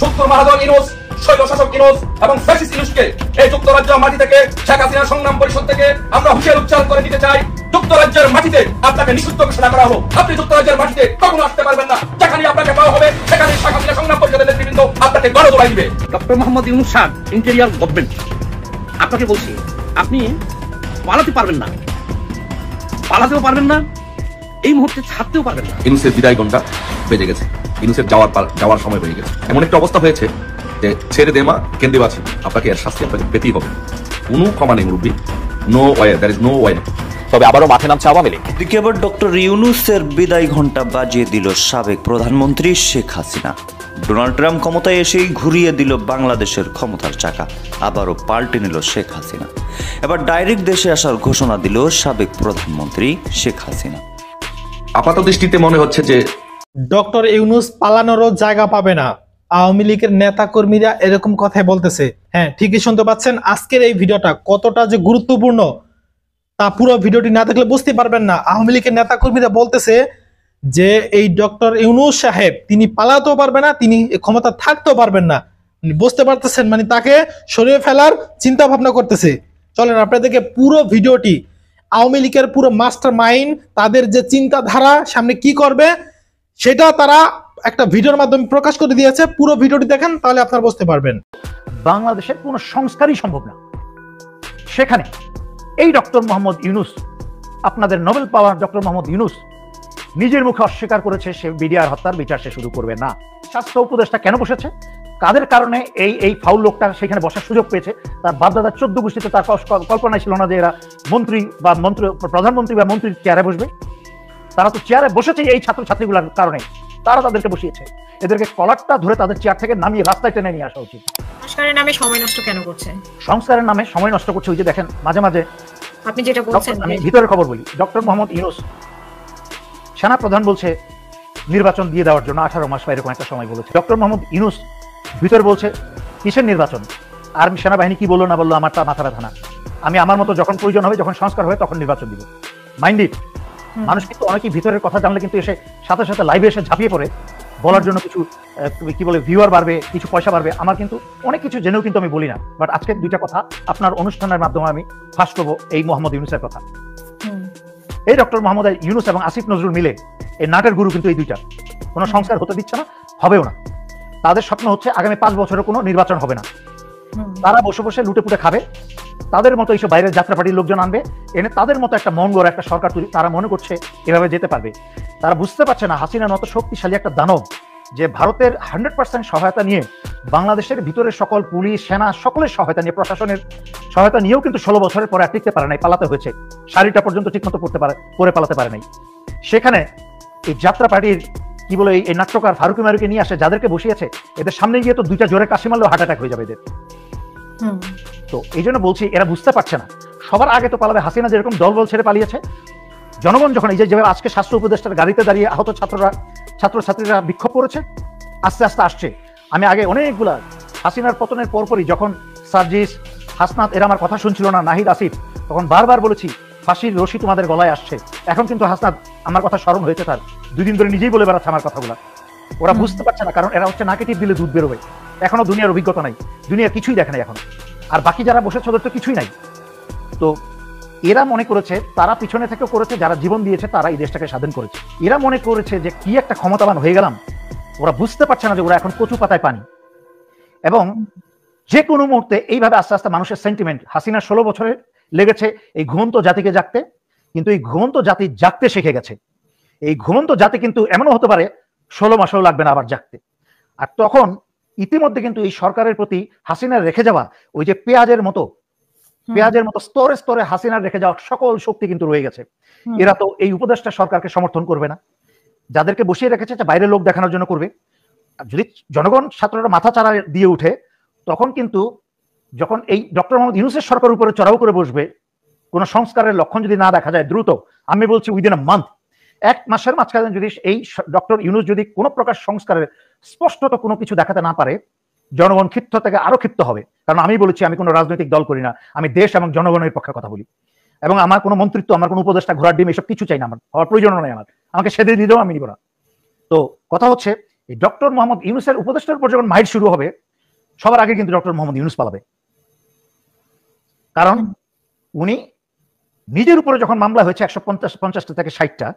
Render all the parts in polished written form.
যুক্ত মহাজন ইউনূস, স্বৈরশাসক ইউনূস এবং ফ্যাসিস্ট ইউনূসকে এই যুক্তরাজ্য মাটি থেকে, শেখ হাসিনা সংগ্রাম পরিষদ থেকে আমরা হুঁশিয়ার উচ্চারণ করে দিতে চাই, যুক্তরাজ্যের মাটিতে আপনাকে নিষিদ্ধ ঘোষণা করা হোক। আপনি যুক্তরাজ্যের মাটিতে কখনো আসতে পারবেন না। যেখানে আপনাকে পাওয়া হবে সেখানে শেখ হাসিনা সংগ্রাম পরিষদের নেতৃবৃন্দ আপনাকে গণদোলাই দিবে। Doctor Mohammad Yunus sir, interior government, আপনাকে বলছি, আপনি পালাতে পারবেন না, পালাতেও পারবেন না, এই মুহূর্তে ছাড়তেও পারবেন না। ইউনূসের বিদায় ঘণ্টা বেজে গেছে, ইউনূসের যাওয়ার সময় হয়ে গেছে। এমন একটা অবস্থা হয়েছে যে ছেড়ে দে মা কেন্দ্রে বাঁচি, আপনাকে এর শাস্তি আপনাকে পেতেই হবে। কোনো ক্ষমা নেই মুরব্বী, no way, there is no way. তবে আবারও মাঠে নামছে আওয়ামী লীগ। এদিকে আবার ডক্টর ইউনূসের বিদায় ঘণ্টা বাজিয়ে দিল সাবেক প্রধানমন্ত্রী শেখ হাসিনা। ডোনাল্ড ট্রাম্প ক্ষমতায় এসেই ঘুরিয়ে দিল বাংলাদেশের ক্ষমতার চাকা, আবারও পাল্টে নিল শেখ হাসিনা। এবার ডাইরেক্ট দেশে আসার ঘোষণা দিল সাবেক প্রধানমন্ত্রী শেখ হাসিনা। আপাত দৃষ্টিতে মনে হচ্ছে যে ডক্টর ইউনূস পালানোরও জায়গা পাবে না। আওয়ামী লীগের নেতা কর্মীরা এরকম কথাই বলতেছে। হ্যাঁ, ঠিকই শুনতে পাচ্ছেন। আজকের এই ভিডিওটা কতটা যে গুরুত্বপূর্ণ তা পুরো ভিডিওটি না দেখলে বুঝতে পারবেন না। আওয়ামী লীগের নেতা কর্মীরা বলতেছে যে এই ডক্টর ইউনূস সাহেব তিনি পালাতেও পারবে না, তিনি ক্ষমতা থাকতেও পারবেন না। বুঝতে পারতেছেন, মানে তাকে সরিয়ে ফেলার চিন্তা ভাবনা করতেছে। চলেন আপনাদেরকে পুরো ভিডিওটি, আওয়ামী লীগের পুরো মাস্টার মাইন্ড, তাদের যে চিন্তাধারা সামনে কি করবে সেটা তারা একটা ভিডিওর মাধ্যমে প্রকাশ করে দিয়েছে। পুরো ভিডিওটি দেখেন, তাহলে আপনারা বুঝতে পারবেন। বাংলাদেশের কোনো সংস্কারই সম্ভব না। সেখানে এই ডক্টর মোহাম্মদ ইউনূস, আপনাদের নোবেল পাওয়ার ডক্টর মোহাম্মদ ইউনূস নিজের মুখে অস্বীকার করেছে সে বিডিআর হত্যার বিচার সে শুরু করবে না। স্বাস্থ্য উপদেষ্টা কেন বসেছে, কাদের কারণে এই ফাউল লোকটা সেখানে বসার সুযোগ পেয়েছে, তার বাপদাদার 14 গোষ্ঠীতে তার কল্পনাই ছিল না যে এরা মন্ত্রী বা প্রধানমন্ত্রী বা মন্ত্রীর চেয়ারে বসবে। তারা তো চেয়ারে বসেছে এই ছাত্রছাত্রীগুলোর কারণে, তারা তাদেরকে বসিয়েছে। এদেরকে কলারটা ধরে তাদের চেয়ার থেকে নামিয়ে রাস্তায় টেনে নিয়ে আসা উচিত। সংস্কারের নামে সময় নষ্ট কেন করছে? সংস্কারের নামে সময় নষ্ট করছে ওই যে দেখেন মাঝে মাঝে আপনি যেটা বলছেন, আমি ভিতরের খবর বলি। ডক্টর মোহাম্মদ ইউনূস সেনা প্রধান বলছে নির্বাচন দিয়ে দেওয়ার জন্য 18 মাস বা এরকম একটা সময় বলেছে। ডক্টর মোহাম্মদ ইউনূস ভিতরে বলছে কিসের নির্বাচন, আর সেনাবাহিনী কি বললো না বললো আমার তা মাথা ব্যথা না, আমি আমার মতো যখন প্রয়োজন হবে, যখন সংস্কার হবে তখন নির্বাচন দিব। Mind it. মানুষ কিন্তু অনেকেই ভিতরের কথা জানলে কিন্তু এসে সাথে সাথে লাইভে এসে ঝাঁপিয়ে পড়ে বলার জন্য কিছু কি বলে ভিউয়ার বাড়বে, কিছু পয়সা বাড়বে। আমার কিন্তু অনেক কিছু জেনেও কিন্তু আমি বলি না, বাট আজকে দুইটা কথা আপনার অনুষ্ঠানের মাধ্যমে আমি ফাঁস করবো এই মোহাম্মদ ইউনূসের কথা। এই ডক্টর মোহাম্মদ ইউনূস এবং আসিফ নজরুল মিলে এই নাটের গুরু কিন্তু এই দুইটা। কোনো সংস্কার হতে দিচ্ছে না, হবেও না। তাদের স্বপ্ন হচ্ছে আগামী 5 বছরে কোনো নির্বাচন হবে না। তারা বসে বসে লুটে পুটে খাবে, তাদের মতো এইসব বাইরের যাত্রাপাটির লোকজন আনবে, এনে তাদের মতো একটা মন গড়া একটা সরকার তৈরি তারা মনে করছে এভাবে যেতে পারবে। তারা বুঝতে পারছে না হাসিনার মতো শক্তিশালী একটা দানব যে ভারতের 100% সহায়তা নিয়ে বাংলাদেশের ভিতরে সকল পুলিশ সেনা সকলের সহায়তা নিয়ে, প্রশাসনের সহায়তা নিয়েও কিন্তু 16 বছরের পরে টিকতে পারে নাই, পালাতে হয়েছে। শাড়িটা পর্যন্ত ঠিকমতো পরে পালাতে পারে নাই। সেখানে এই যাত্রাপাটির কি বলে এই নাট্যকার ফারুকি মারুকি নিয়ে আসে, যাদেরকে বসিয়েছে, এদের সামনে গিয়ে তো দুইটা জোরে কাশি মারলেও হার্ট অ্যাটাক হয়ে যাবে এদের। তো এই জন্য বলছি এরা বুঝতে পারছে না। সবার আগে তো পালাবে হাসিনা, যেরকম দলবল ছেড়ে পালিয়েছে। জনগণ যখন এই যেভাবে আজকে স্বাস্থ্য উপদেষ্টার গাড়িতে দাঁড়িয়ে আহত ছাত্রছাত্রীরা বিক্ষোভ করেছে, আস্তে আস্তে আসছে। আমি আগে অনেকগুলা হাসিনার পতনের পরপরই যখন সার্জিস, হাসনাত এরা আমার কথা শুনছিল না, নাহিদ, আসিফ, তখন বারবার বলেছি ফাঁসির রশি তোমাদের গলায় আসছে। এখন কিন্তু হাসনাত আমার কথা স্মরণ হয়েছে, তার 2 দিন ধরে নিজেই বলে বেড়াচ্ছে আমার কথাগুলা। ওরা বুঝতে পারছে না, কারণ এরা হচ্ছে নাকে টিপ দিলে দুধ বেরোবে। এখনো দুনিয়ার অভিজ্ঞতা নাই, দুনিয়ার কিছুই দেখে নাই এখন। আর বাকি যারা বসেছে ওদের তো কিছুই নাই। তো এরা মনে করেছে তারা পিছনে থেকে করেছে, যারা জীবন দিয়েছে তারা এই দেশটাকে স্বাধীন করেছে। এরা মনে করেছে যে কি একটা ক্ষমতাবান হয়ে গেলাম। ওরা বুঝতে পারছে না যে ওরা এখন কচু পাতায় পানি। এবং যে কোনো মুহূর্তে এইভাবে আস্তে আস্তে মানুষের সেন্টিমেন্ট, হাসিনার 16 বছরে লেগেছে এই ঘুমন্ত জাতিকে জাগতে, কিন্তু এই ঘুমন্ত জাতি জাগতে শিখে গেছে। এই ঘুমন্ত জাতি কিন্তু এমনও হতে পারে 16 মাসেও লাগবে না আবার জাগতে। আর তখন ইতিমধ্যে কিন্তু এই সরকারের প্রতি হাসিনার রেখে যাওয়া ওই যে পেঁয়াজের মতো স্তরে স্তরে হাসিনার রেখে যাওয়া সকল শক্তি কিন্তু রয়ে গেছে। এরা তো এই উপদেষ্টা সরকারকে সমর্থন করবে না, যাদেরকে বসিয়ে রেখেছে বাইরের লোক দেখানোর জন্য করবে। যদি জনগণ ছাত্ররা মাথা চারা দিয়ে উঠে, তখন কিন্তু যখন এই ডক্টর মোহাম্মদ ইউনূসের সরকার উপরে চড়াও করে বসবে, কোন সংস্কারের লক্ষণ যদি না দেখা যায় দ্রুত, আমি বলছি উইদিন আ মান্থ, 1 মাসের মাঝখানে যদি এই ডক্টর ইউনূস যদি কোনো প্রকার সংস্কারের স্পষ্টত কোনো কিছু দেখাতে না পারে, জনগণ ক্ষিপ্ত থেকে আরো ক্ষিপ্ত হবে। কারণ আমি বলেছি আমি কোনো রাজনৈতিক দল করি না, আমি দেশ এবং জনগণের পক্ষে কথা বলি। এবং আমার কোনো মন্ত্রিত্ব, আমার কোনো উপদেষ্টা, ঘোড়ার ডিম এসব কিছু চাই না, আমার হওয়ার প্রয়োজন নাই। আমাকে সেদে দিলেও আমি নিব না। তো কথা হচ্ছে এই ডক্টর মোহাম্মদ ইউনূসের উপদেষ্টার উপর যখন মাইট শুরু হবে, সবার আগে কিন্তু ডক্টর মোহাম্মদ ইউনূস পালাবে। কারণ উনি নিজের উপরে যখন মামলা হয়েছে 150 থেকে 60টা,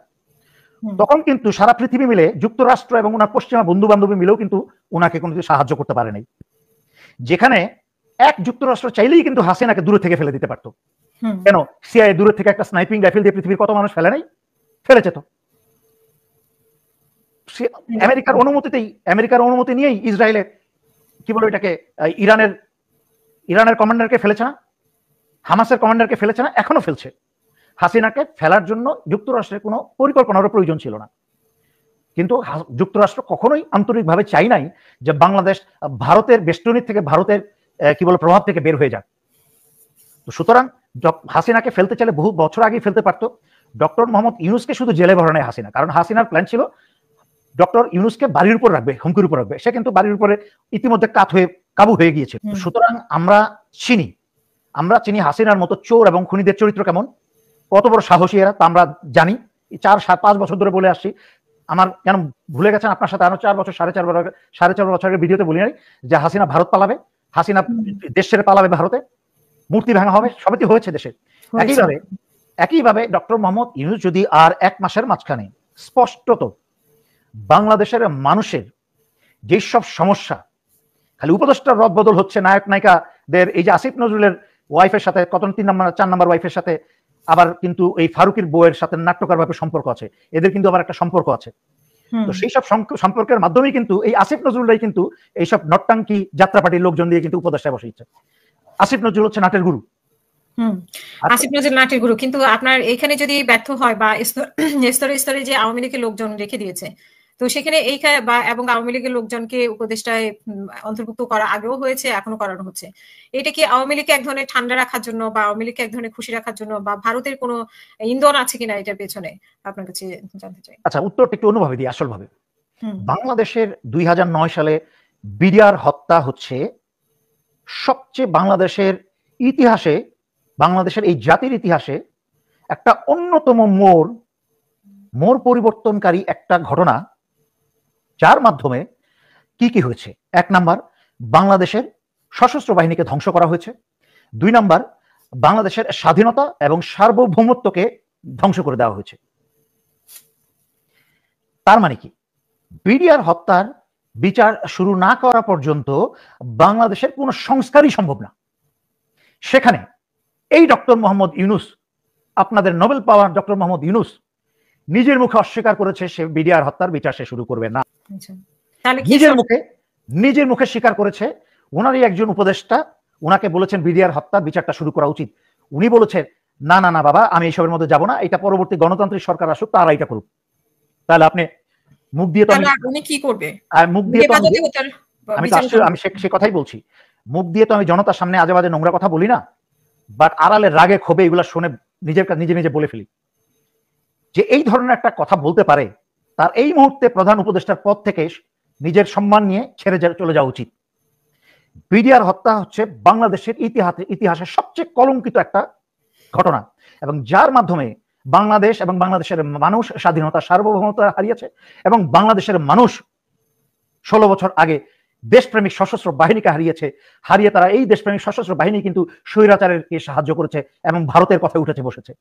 তখন কিন্তু সারা পৃথিবী মিলে, যুক্তরাষ্ট্র এবং ওনার পশ্চিমা বন্ধু বান্ধবী মিলেও কিন্তু ওনাকে কোনো কিছু সাহায্য করতে পারে নাই। যেখানে এক যুক্তরাষ্ট্র চাইলেই কিন্তু হাসিনাকে দূরে থেকে ফেলে দিতে পারতো। কেন? সিআইএ দূরে থেকে একটা স্নাইপিং রাইফেল দিয়ে পৃথিবীর কত মানুষ ফেলে নাই? ফেলেছে তো। আমেরিকার অনুমতি নিয়েই ইসরায়েলের কি বলে এটাকে, ইরানের কমান্ডারকে ফেলেছে না, হামাসের কমান্ডারকে ফেলেছে না, এখনো ফেলছে। হাসিনাকে ফেলার জন্য যুক্তরাষ্ট্রের কোনো পরিকল্পনারও প্রয়োজন ছিল না। কিন্তু যুক্তরাষ্ট্র কখনোই আন্তরিকভাবে চাই নাই যে বাংলাদেশ ভারতের বেষ্টনী থেকে, ভারতের কি বলে প্রভাব থেকে বের হয়ে যাক। তো সুতরাং হাসিনাকে ফেলতে চাইলে বহু বছর আগেই ফেলতে পারতো। ডক্টর মোহাম্মদ ইউনূসকে শুধু জেলে ভরানো হাসিনা, কারণ হাসিনার প্ল্যান ছিল ডক্টর ইউনূসকে বাড়ির উপর রাখবে, হুমকির উপর রাখবে। সে কিন্তু বাড়ির উপরে ইতিমধ্যে কাবু হয়ে গিয়েছে। সুতরাং আমরা চিনি হাসিনার মতো চোর এবং খুনিদের চরিত্র কেমন, কত বড় সাহসী এরা, তা আমরা জানি। 4-5 বছর ধরে বলে আসছি। আমার কেন ভুলে গেছেন আপনার সাথে আরো 4 বছর, 4.5 বছরের ভিডিওতে বলি নাই যে হাসিনা ভারত পালাবে, হাসিনা দেশ ছেড়ে পালাবে, ভারতে মূর্তি ভাঙা হবে, সবই তো হয়েছে দেশে। একইভাবে ডক্টর মোহাম্মদ ইউনূস যদি আর 1 মাসের মাঝখানে স্পষ্টত বাংলাদেশের মানুষের যেসব সমস্যা, খালি উপদেষ্টার রদ বদল হচ্ছে, নায়ক নায়িকাদের, এই যে আসিফ নজরুলের ওয়াইফের সাথে কত 4 নম্বর ওয়াইফের সাথে, আবার কিন্তু এই ফারুকের বউয়ের সাথে নাট্যকার ভাবে সম্পর্ক আছে, এদের কিন্তু আবার একটা সম্পর্ক আছে। তো সেই সব সম্পর্কের মাধ্যমেই কিন্তু এই আসিফ নজরুলরাই কিন্তু এইসব নট্টাঙ্কি যাত্রাপাটির লোকজন দিয়ে কিন্তু উপদেষ্টায় বসেছে। আসিফ নজরুল হচ্ছে নাটের গুরু। আসিফ নজরুল নাটের গুরু, কিন্তু আপনার এখানে যদি ব্যর্থ হয় বা স্তরে স্তরে যে আওয়ামী লীগের লোকজন রেখে দিয়েছে, তো সেখানে এবং আওয়ামী লীগের লোকজনকে উপদেষ্টায় অন্তর্ভুক্ত করা আগেও হয়েছে, এখনো করানো হচ্ছে। এটা কি আওয়ামী লীগকে এক ধরনের ঠান্ডা রাখার জন্য বা আওয়ামী লীগকে এক ধরনের খুশি রাখার জন্য, বা ভারতের কোনো ইন্ধন আছে কিনা এটার পেছনে, আপনার কাছে জানতে চাই। আচ্ছা, উত্তরটা একটু অন্যভাবে দিই। আসল ভাবে বাংলাদেশের 2009 সালে বিডিআর হত্যা হচ্ছে সবচেয়ে বাংলাদেশের ইতিহাসে, বাংলাদেশের এই জাতির ইতিহাসে একটা অন্যতম মোড় পরিবর্তনকারী একটা ঘটনা, যার মাধ্যমে কি হয়েছে। 1 নাম্বার, বাংলাদেশের সশস্ত্র বাহিনীকে ধ্বংস করা হয়েছে। 2 নাম্বার, বাংলাদেশের স্বাধীনতা এবং সার্বভৌমত্বকে ধ্বংস করে দেওয়া হয়েছে। তার মানে কি, বিডিআর হত্যার বিচার শুরু না করা পর্যন্ত বাংলাদেশের কোনো সংস্কারই সম্ভব না। সেখানে এই ডক্টর মোহাম্মদ ইউনূস, আপনাদের নোবেল পাওয়ার ডক্টর মোহাম্মদ ইউনূস নিজের মুখে অস্বীকার করেছে সে বিডিআর হত্যার বিচার সে শুরু করবে না। নিজের মুখে স্বীকার করেছে। ওনারই একজন উপদেষ্টা ওনাকে বলেছেন বিডিআর হত্যার বিচারটা শুরু করা উচিত। উনি বলেছেন না না না বাবা, আমি এইসবের মধ্যে যাব না, এটা পরবর্তী গণতান্ত্রিক সরকার আসুক, তারা এটা করুক। তাহলে আপনি মুখ দিয়ে তো উনি কি করবে? মুখ দিয়ে তো আমি সে কথাই বলছি। মুখ দিয়ে তো আমি জনতার সামনে আজে বাজে নোংরা কথা বলি না, বাট আড়ালে রাগে ক্ষোভে এগুলা শুনে নিজে বলে ফেলি। যে এই ধরনের একটা কথা বলতে পারে, তার এই মুহূর্তে প্রধান উপদেষ্টার পদ থেকে নিজের সম্মান নিয়ে ছেড়ে চলে যাওয়া উচিত। বিডিআর হত্যা হচ্ছে বাংলাদেশের ইতিহাসের সবচেয়ে কলঙ্কিত একটা ঘটনা, এবং যার মাধ্যমে বাংলাদেশ এবং বাংলাদেশের মানুষ স্বাধীনতা সার্বভৌমতা হারিয়েছে, এবং বাংলাদেশের মানুষ 16 বছর আগে দেশপ্রেমিক সশস্ত্র বাহিনীকে হারিয়ে তারা এই দেশপ্রেমিক সশস্ত্র বাহিনী কিন্তু স্বৈরাচারকে সাহায্য করেছে এবং ভারতের কথায় উঠেছে বসেছে।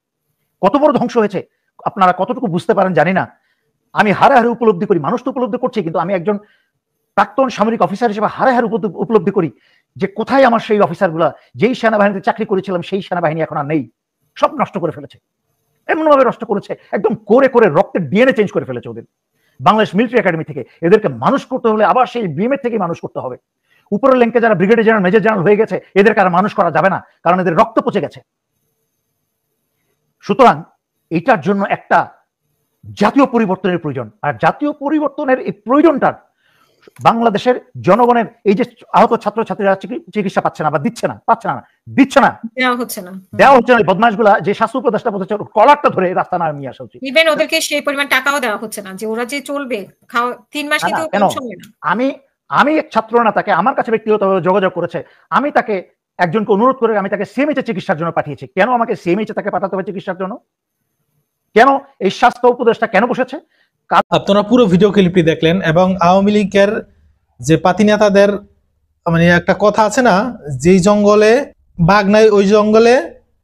কত বড় ধ্বংস হয়েছে আপনারা কতটুকু বুঝতে পারেন জানি না। আমি হারে হারে উপলব্ধি করি, মানুষ তো উপলব্ধি করছে, কিন্তু আমি একজন প্রাক্তন সামরিক অফিসার হিসেবে হারে হারে উপলব্ধি করি যে কোথায় আমার সেই অফিসারগুলা, যেই সেনাবাহিনীতে চাকরি করেছিলাম সেই সেনাবাহিনী এখন আর নেই, সব নষ্ট করে ফেলেছে। এমনভাবে নষ্ট করেছে, একদম করে রক্তের ডিএনএ চেঞ্জ করে ফেলেছে ওদের। বাংলাদেশ মিলিটারি একাডেমি থেকে এদেরকে মানুষ করতে হলে আবার সেই বিএমএ থেকে মানুষ করতে হবে। উপরের ল্যাঙ্কে যারা ব্রিগেডিয়ার জেনারেল, মেজর জেনারেল হয়ে গেছে, এদেরকে আর মানুষ করা যাবে না, কারণ এদের রক্ত পচে গেছে। সুতরাং এটার জন্য একটা জাতীয় পরিবর্তনের প্রয়োজন, আর জাতীয় পরিবর্তনের এই প্রয়োজনটার বাংলাদেশের জনগণের, এই যে আহত ছাত্রছাত্রীরা চিকিৎসা পাচ্ছে না বা দিচ্ছে না দেওয়া হচ্ছে না বদমাশগুলা, যে স্বাস্থ্য উপদেষ্টা বলছে কলারটা ধরে রাস্তা নামিয়ে আসা উচিত। ইভেন ওদেরকে সেই পরিমাণ টাকাও দেওয়া হচ্ছে না যে ওরা যে চলবে 3 মাস কিন্তু কম সময় না। আমি এক ছাত্র না, তাকে আমার কাছে ব্যক্তিগতভাবে যোগাযোগ করেছে, আমি তাকে একজনকে অনুরোধ করে আমি তাকে সিএমএইচে চিকিৎসার জন্য পাঠিয়েছি। কেন আমাকে সিএমএইচে তাকে পাঠাতে হবে চিকিৎসার জন্য? কেন এই স্বাস্থ্য উপদেষ্টা কেন বসেছে? আপনারা পুরো ভিডিও ক্লিপটি দেখলেন এবং আওয়ামী লীগের যে পাতি নেতাদের মানে একটা কথা আছে না, যেই জঙ্গলে বাঘ নাই ওই জঙ্গলে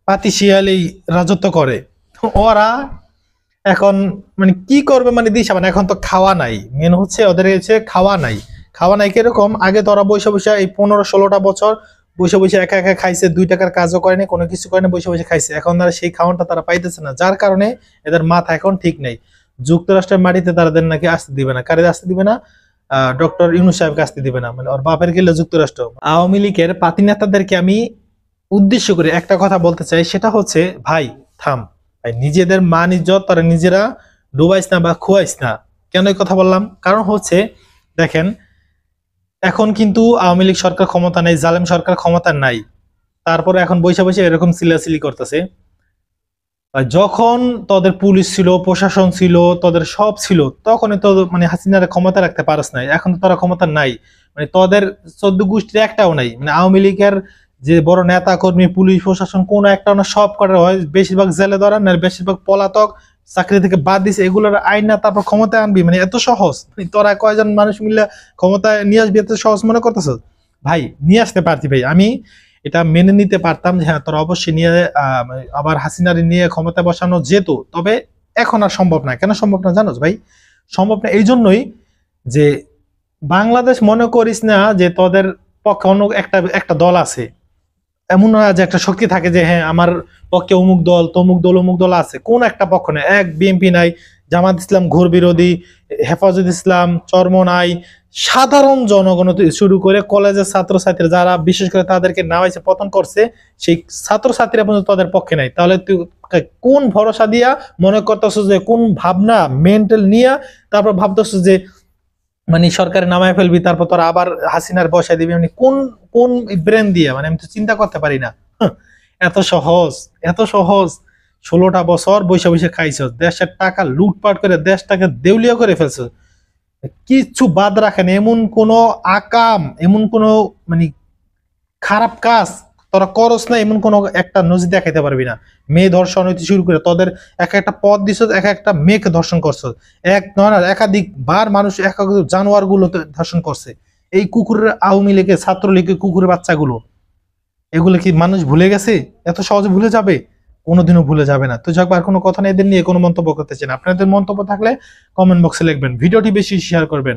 পাতি শিয়ালেই রাজত্ব করে। ওরা এখন মানে কি করবে, মানে দিশা মানে এখন তো খাওয়া নাই, মেন হচ্ছে ওদের হচ্ছে খাওয়া নাই কিরকম। আগে তো ওরা বসে বসে এই 15-16টা বছর বসে বসে একা একা খাইছে, 2 টাকার কাজও করেনি, কোনো কিছু করেনি, বসে বসে খাইছে। এখন তারা সেই খাওয়ানটা তারা পাইতেছে না, যার কারণে এদের মাথা এখন ঠিক নেই। যুক্তরাষ্ট্রের মাটিতে তাদের নাকি আসতে দিবে না, কারে আসতে দিবে না, ডক্টর ইউনূস সাহেবকে আসতে দিবে না, মানে ওর বাপের গেলে যুক্তরাষ্ট্র। আওয়ামী লীগের পাতি নেতাদেরকে আমি উদ্দেশ্য করে একটা কথা বলতে চাই, সেটা হচ্ছে ভাই থাম ভাই, নিজেদের মান ইজ্জত তারা নিজেরা ডুবাইস না বা খুয়াইস না। কেন এই কথা বললাম? কারণ হচ্ছে দেখেন, এখন কিন্তু আওয়ামী লীগ সরকার ক্ষমতা নাই, জালেম সরকার ক্ষমতা নাই, তারপরে এখন বসে বসে এরকম চিল্লাচিল্লি করতেছে। যখন তোদের পুলিশ ছিল, প্রশাসন ছিল, তোদের সব ছিল, তখনই তো মানে হাসিনার ক্ষমতা রাখতে পারস নাই। এখন তো তোরা ক্ষমতা নাই, মানে তোদের 14 গোষ্ঠীর একটাও নাই। মানে আওয়ামী লীগের যে বড় নেতা কর্মী, পুলিশ প্রশাসন কোনো একটা না, সব কটা হয় বেশিরভাগ জেলে ধরা না, বেশিরভাগ পলাতক, চাকরি থেকে বাদ দিছে, এগুলোর আইন না তারপর ক্ষমতায় আনবি, মানে এত সহজ? তোরা কয়জন মানুষ মিলে ক্ষমতায় নিয়ে আসবি, এত সহজ মনে করতেছ? ভাই নিয়ে আসতে পারতি ভাই, আমি এটা মেনে নিতে পারতাম যে হ্যাঁ তোরা অবশ্যই নিয়ে আবার হাসিনারি নিয়ে ক্ষমতা বসানো যেত, তবে এখন আর সম্ভব না। কেন সম্ভব না জানোস ভাই? সম্ভব না এই জন্যই যে বাংলাদেশ মনে করিস না যে তোদের পক্ষে অন্য একটা দল আছে, এমন না যে একটা শক্তি থাকে যে হ্যাঁ আমার পক্ষে অমুক দল তমুক দল অমুক দল আছে। কোন একটা পক্ষ নেই, এক বিএনপি নাই, জামাত ইসলাম ঘোর বিরোধী, হেফাজত ইসলাম চরমনাই, সাধারণ জনগণ শুরু করে কলেজের ছাত্রছাত্রী যারা বিশেষ করে তাদেরকে নামাইছে পতন করছে, সেই ছাত্রছাত্রীরা পর্যন্ত তাদের পক্ষে নাই। তাহলে তুই কোন ভরসা দিয়া মনে করতেছ যে, কোন ভাবনা মেন্টাল নিয়ে তারপর ভাবতেছ যে মানে সরকারে নামায় ফেলবি, তারপর তোরা আবার হাসিনার বসায় দিবি, মানে কোন ব্রেন দিয়ে? মানে আমি তো চিন্তা করতে পারি না। এত সহজ 16টা বছর বসে বসে খাইছ, দেশের টাকা লুটপাট করে দেশটাকে দেউলিয়া করে ফেলছ, কিচ্ছু বাদ রাখেন। এমন কোন আকাম, এমন কোন মানে খারাপ কাজ তোরা করস না, এমন কোন একটা নজির দেখাইতে পারবি না। মেয়ে ধর্ষণ হইতে শুরু করে তোদের একটা পথ দিছ, একটা মেয়েকে ধর্ষণ করছ, এক নয় না একাধিক বার মানুষ জানোয়ার গুলো ধর্ষণ করছে। এই কুকুরের আওয়ামী লীগের ছাত্রলীগের কুকুরের বাচ্চাগুলো, এগুলো কি মানুষ ভুলে গেছে? এত সহজে ভুলে যাবে? কোনোদিনও ভুলে যাবে না। তো যাক, আর কোনো কথা নেই, এদের নিয়ে কোনো মন্তব্য করতে চান, আপনাদের মন্তব্য থাকলে কমেন্ট বক্সে লিখবেন, ভিডিওটি বেশি শেয়ার করবেন।